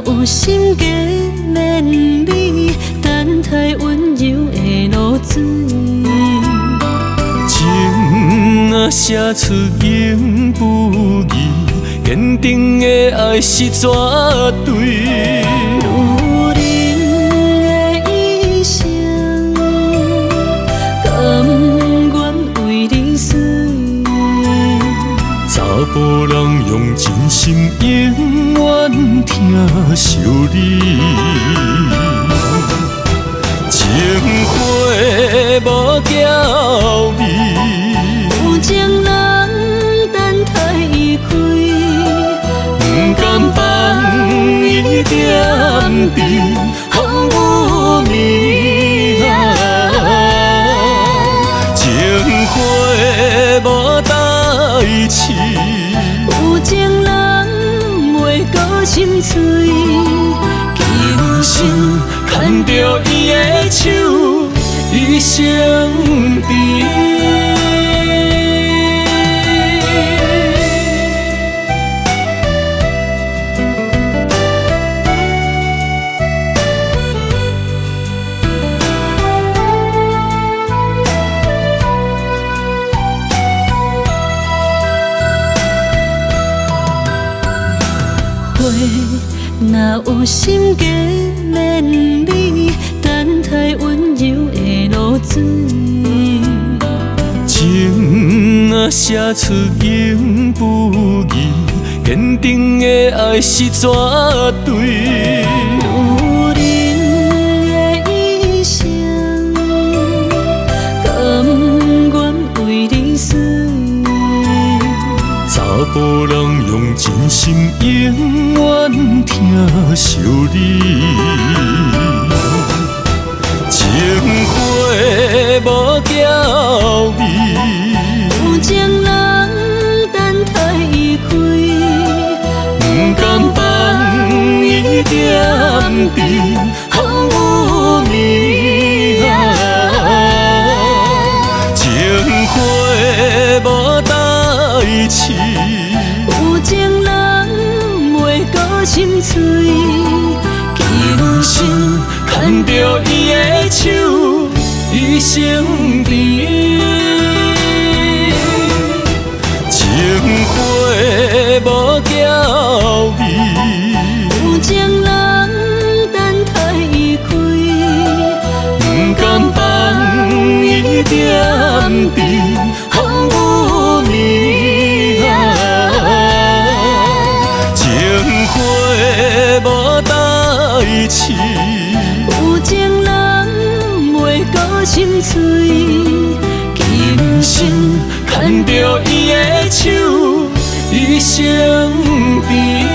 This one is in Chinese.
有心计绵绵，等待温柔的露水。情若写出言不疑，坚定的爱是绝对。女人的一生，甘愿为你死。查甫人用真心永远疼惜你，情花无娇美，有情人等待伊开，不甘放伊点滴风雨暝情花无代志。有情人袂过心碎，今生牵着伊的手，一生甜。花若有心计绵绵，等待温柔的露水。情若写出言不疑，坚定的爱是绝对。女人的一生，甘愿为你死。查甫人用真心永远疼惜你，情花无娇美，有情人等待伊开，不甘放伊点滴风雨暝情花无代志。有情人袂过心碎，今生牵着伊的手，一生甜。情花无娇美，有情人等待伊开，不甘放伊点滴风雨暝情花无代志。有情人袂过心碎，今生牵着伊的手，一生甜。